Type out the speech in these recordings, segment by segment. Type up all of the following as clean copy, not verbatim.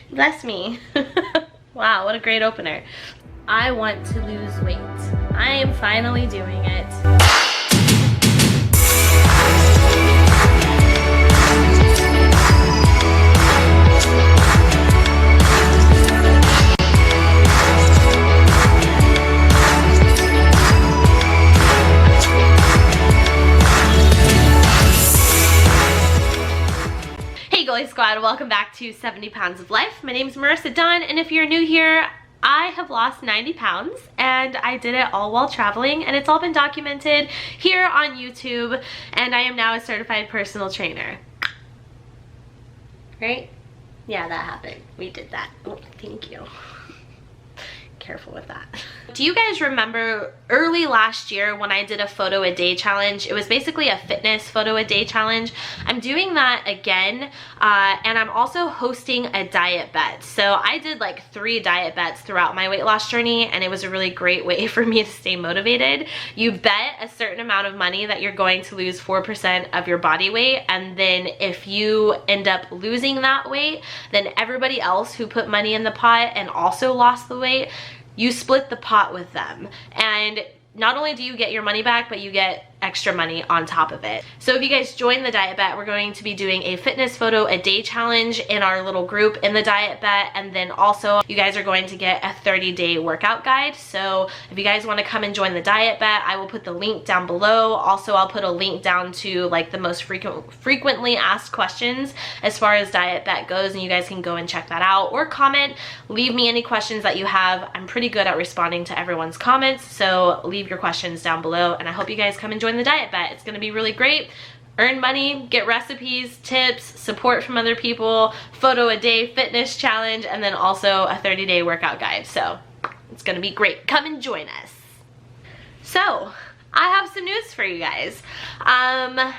Bless me. Wow, what a great opener. I want to lose weight. I am finally doing it. Goalie Squad, welcome back to 70 Pounds of Life. My name is Marissa Dunn, and if you're new here, I have lost 90 pounds, and I did it all while traveling, and it's all been documented here on YouTube, and I am now a certified personal trainer. Right? Yeah, that happened. We did that. Oh, thank you. Careful with that. Do you guys remember early last year when I did a photo a day challenge? It was basically a fitness photo a day challenge. I'm doing that again, and I'm also hosting a diet bet. So I did like 3 diet bets throughout my weight loss journey, and it was a really great way for me to stay motivated. You bet a certain amount of money that you're going to lose 4% of your body weight, and then if you end up losing that weight, then everybody else who put money in the pot and also lost the weight, you split the pot with them. And not only do you get your money back, but you get extra money on top of it. So if you guys join the diet bet, we're going to be doing a fitness photo a day challenge in our little group in the diet bet, and then also you guys are going to get a 30-day workout guide. So if you guys want to come and join the diet bet, I will put the link down below. Also, I'll put a link down to like the most frequently asked questions as far as diet bet goes, and you guys can go and check that out, or comment, leave me any questions that you have. I'm pretty good at responding to everyone's comments, so leave your questions down below, and I hope you guys come and join the diet bet. It's gonna be really great. Earn money, get recipes, tips, support from other people, photo a day fitness challenge, and then also a 30-day workout guide. So it's gonna be great. Come and join us. So I have some news for you guys. I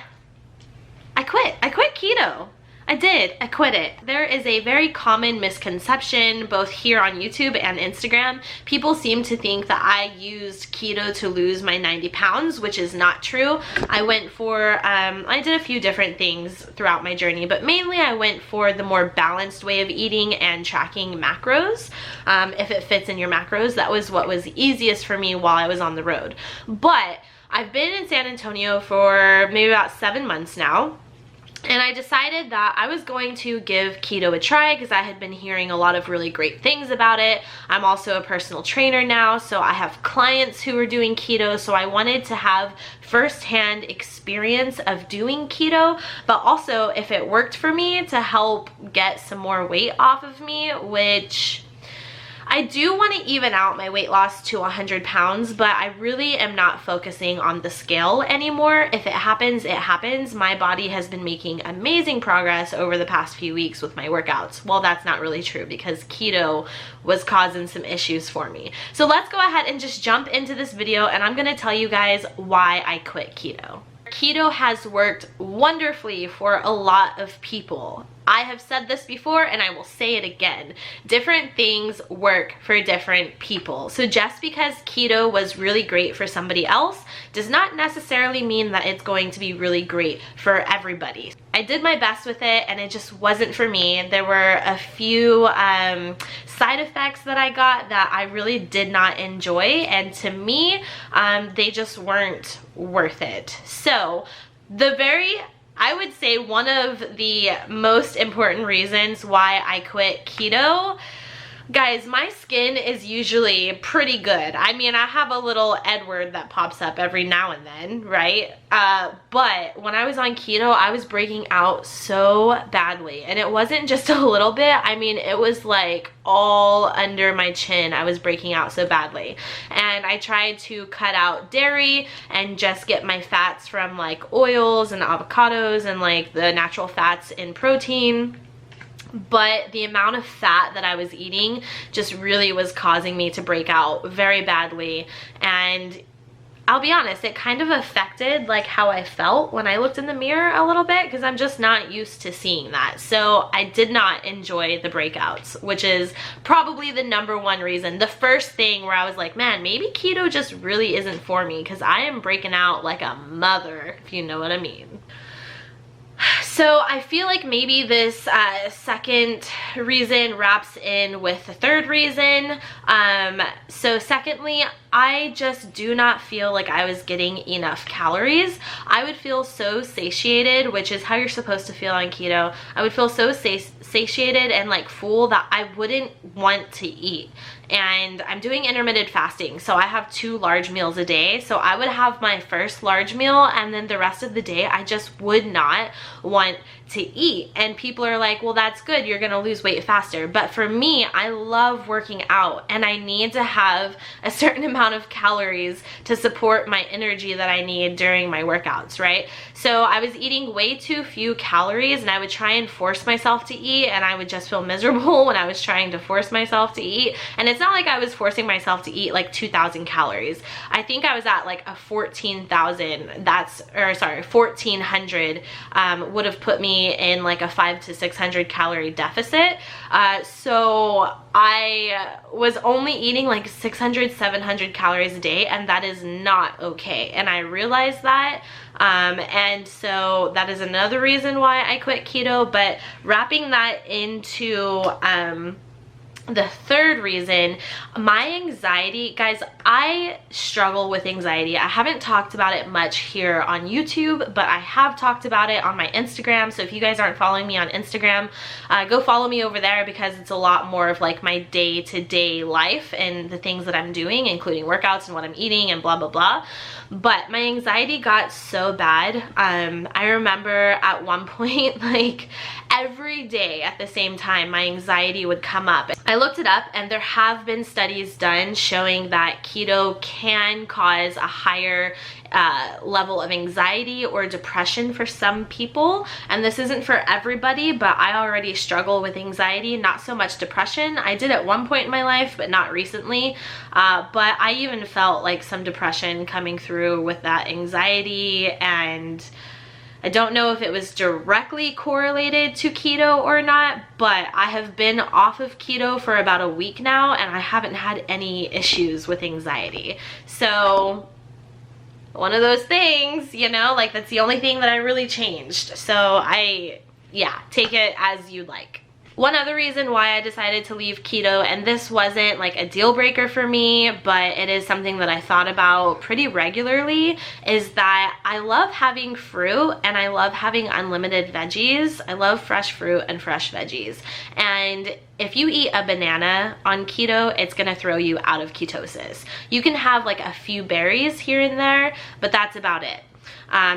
quit keto. I did. I quit it. There is a very common misconception both here on YouTube and Instagram. People seem to think that I used keto to lose my 90 pounds, which is not true. I went for, I did a few different things throughout my journey, but mainly I went for the more balanced way of eating and tracking macros. If it fits in your macros, that was what was easiest for me while I was on the road. But I've been in San Antonio for maybe about 7 months now. And I decided that I was going to give keto a try because I had been hearing a lot of really great things about it. I'm also a personal trainer now, so I have clients who are doing keto, so I wanted to have firsthand experience of doing keto, but also if it worked for me to help get some more weight off of me, which I do want to even out my weight loss to 100 pounds, but I really am not focusing on the scale anymore. If it happens, it happens. My body has been making amazing progress over the past few weeks with my workouts. Well, that's not really true because keto was causing some issues for me. So let's go ahead and just jump into this video, and I'm going to tell you guys why I quit keto. Keto has worked wonderfully for a lot of people. I have said this before and I will say it again. Different things work for different people. So just because keto was really great for somebody else does not necessarily mean that it's going to be really great for everybody. I did my best with it and it just wasn't for me. There were a few side effects that I got that I really did not enjoy, and to me, they just weren't worth it. So I would say one of the most important reasons why I quit keto, guys, my skin is usually pretty good. I mean, I have a little Edward that pops up every now and then, right? But when I was on keto, I was breaking out so badly, and it wasn't just a little bit. I mean, it was like all under my chin. I was breaking out so badly, and I tried to cut out dairy and just get my fats from like oils and avocados and like the natural fats in protein. But the amount of fat that I was eating just really was causing me to break out very badly, and I'll be honest, it kind of affected like how I felt when I looked in the mirror a little bit, because I'm just not used to seeing that. So I did not enjoy the breakouts, which is probably the #1 reason. The first thing where I was like, man, maybe keto just really isn't for me, because I am breaking out like a mother, if you know what I mean. So I feel like maybe this second reason wraps in with the third reason. So secondly, I just do not feel like I was getting enough calories. I would feel so satiated, which is how you're supposed to feel on keto. I would feel so satiated and like full that I wouldn't want to eat. And I'm doing intermittent fasting, so I have 2 large meals a day. So I would have my first large meal, and then the rest of the day I just would not want to eat. And people are like, well, that's good, you're gonna lose weight faster. But for me, I love working out, and I need to have a certain amount of calories to support my energy that I need during my workouts, right? So I was eating way too few calories, and I would try and force myself to eat, and I would just feel miserable when I was trying to force myself to eat. And it's not like I was forcing myself to eat like 2,000 calories. I think I was at like a 14,000, 1,400 would have put me in like a 500 to 600 calorie deficit. So I was only eating like 600, 700 calories a day, and that is not okay. And I realized that. And so that is another reason why I quit keto. But wrapping that into the third reason, my anxiety, guys, I struggle with anxiety. I haven't talked about it much here on YouTube, but I have talked about it on my Instagram. So if you guys aren't following me on Instagram, go follow me over there, because it's a lot more of like my day-to-day life and the things that I'm doing, including workouts and what I'm eating and blah, blah, blah. But my anxiety got so bad. I remember at one point, like every day at the same time, my anxiety would come up. I looked it up, and there have been studies done showing that keto can cause a higher level of anxiety or depression for some people. And this isn't for everybody, but I already struggle with anxiety, not so much depression. I did at one point in my life, but not recently. But I even felt like some depression coming through with that anxiety, and I don't know if it was directly correlated to keto or not, but I have been off of keto for about a week now, and I haven't had any issues with anxiety. So one of those things, you know, like that's the only thing that I really changed. So yeah, take it as you like. One other reason why I decided to leave keto, and this wasn't like a deal breaker for me, but it is something that I thought about pretty regularly, is that I love having fruit and I love having unlimited veggies. I love fresh fruit and fresh veggies. And if you eat a banana on keto, it's gonna throw you out of ketosis. You can have like a few berries here and there, but that's about it.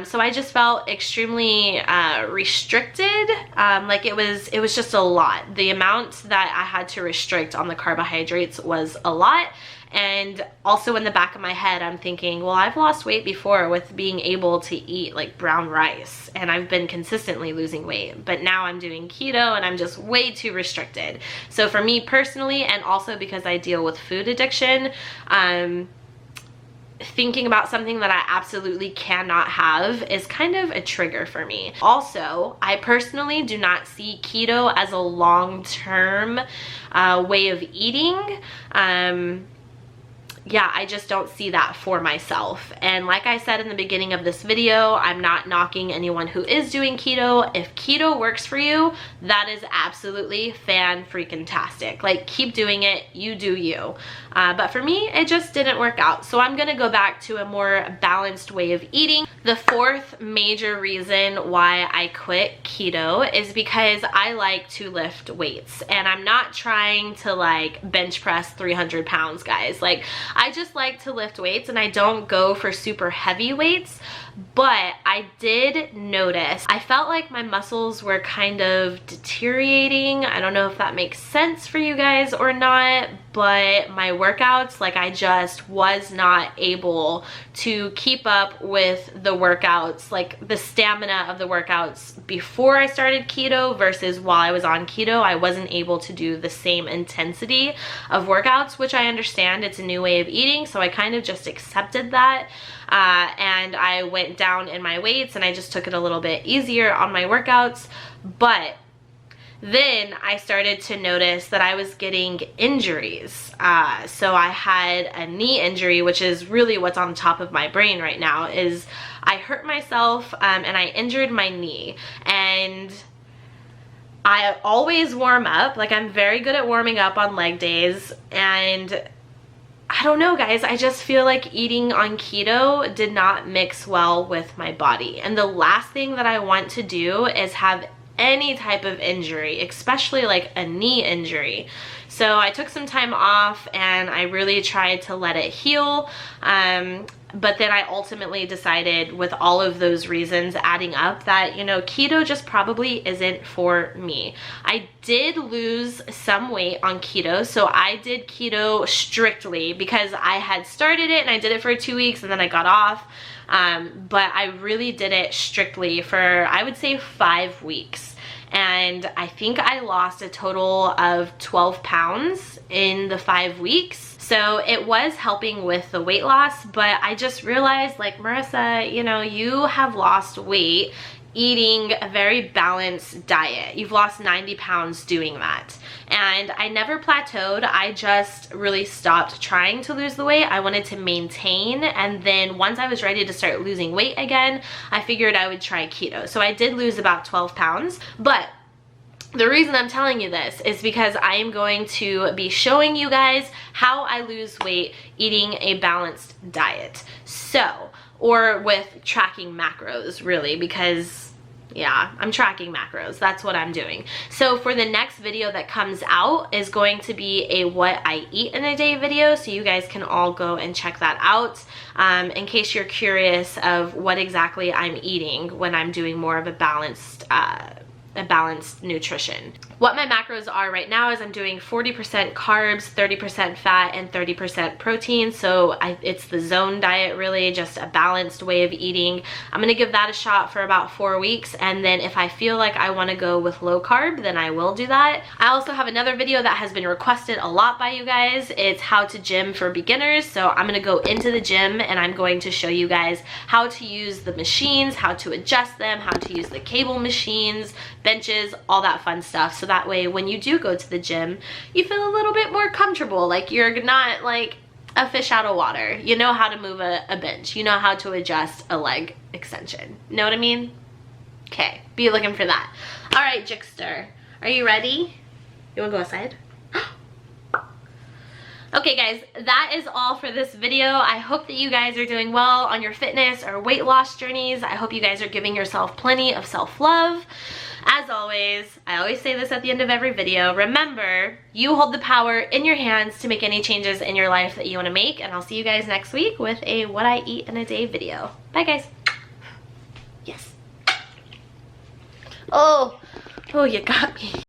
So I just felt extremely restricted. Like it was just a lot. The amount that I had to restrict on the carbohydrates was a lot. And also in the back of my head, I'm thinking, well, I've lost weight before with being able to eat like brown rice, and I've been consistently losing weight, but now I'm doing keto and I'm just way too restricted. So for me personally, and also because I deal with food addiction, thinking about something that I absolutely cannot have is kind of a trigger for me. Also, I personally do not see keto as a long-term way of eating. Yeah, I just don't see that for myself. And like I said in the beginning of this video, I'm not knocking anyone who is doing keto. If keto works for you, that is absolutely fan-freaking-tastic. Like, keep doing it, you do you. But for me, it just didn't work out. So I'm gonna go back to a more balanced way of eating. The fourth major reason why I quit keto is because I like to lift weights. And I'm not trying to like bench press 300 pounds, guys. Like, I just like to lift weights, and I don't go for super heavy weights. But I did notice, I felt like my muscles were kind of deteriorating. I don't know if that makes sense for you guys or not, but my workouts, like I just was not able to keep up with the workouts, like the stamina of the workouts before I started keto versus while I was on keto. I wasn't able to do the same intensity of workouts, which I understand, it's a new way of eating, so I kind of just accepted that. And I went down in my weights, and I just took it a little bit easier on my workouts. But then I started to notice that I was getting injuries. So I had a knee injury, which is really what's on top of my brain right now, is I hurt myself and I injured my knee. And I always warm up, like I'm very good at warming up on leg days, and I don't know guys, I just feel like eating on keto did not mix well with my body. And the last thing that I want to do is have any type of injury, especially like a knee injury. So I took some time off and I really tried to let it heal. But then I ultimately decided, with all of those reasons adding up, that, you know, keto just probably isn't for me. I did lose some weight on keto, so I did keto strictly because I had started it and I did it for 2 weeks and then I got off. But I really did it strictly for, I would say, 5 weeks. And I think I lost a total of 12 pounds in the 5 weeks. So it was helping with the weight loss, but I just realized, like, Marissa, you know, you have lost weight eating a very balanced diet. You've lost 90 pounds doing that. And I never plateaued. I just really stopped trying to lose the weight. I wanted to maintain. And then once I was ready to start losing weight again, I figured I would try keto. So I did lose about 12 pounds, but the reason I'm telling you this is because I am going to be showing you guys how I lose weight eating a balanced diet. So, or with tracking macros, really, because yeah, I'm tracking macros. That's what I'm doing. So for the next video that comes out is going to be a what I eat in a day video. So you guys can all go and check that out in case you're curious of what exactly I'm eating when I'm doing more of a balanced nutrition. What my macros are right now is I'm doing 40% carbs, 30% fat, and 30% protein. So it's the zone diet, really, just a balanced way of eating. I'm gonna give that a shot for about 4 weeks, and then if I feel like I wanna go with low carb, then I will do that. I also have another video that has been requested a lot by you guys. It's how to gym for beginners. So I'm gonna go into the gym and I'm going to show you guys how to use the machines, how to adjust them, how to use the cable machines, benches, all that fun stuff. So that way when you do go to the gym, you feel a little bit more comfortable, like you're not like a fish out of water. You know how to move a bench, you know how to adjust a leg extension. Know what I mean? Okay, be looking for that. All right, Jixter, are you ready? You wanna go outside? Okay guys, that is all for this video. I hope that you guys are doing well on your fitness or weight loss journeys. I hope you guys are giving yourself plenty of self-love. As always, I always say this at the end of every video, remember, you hold the power in your hands to make any changes in your life that you want to make, and I'll see you guys next week with a what I eat in a day video. Bye guys. Yes. Oh, you got me.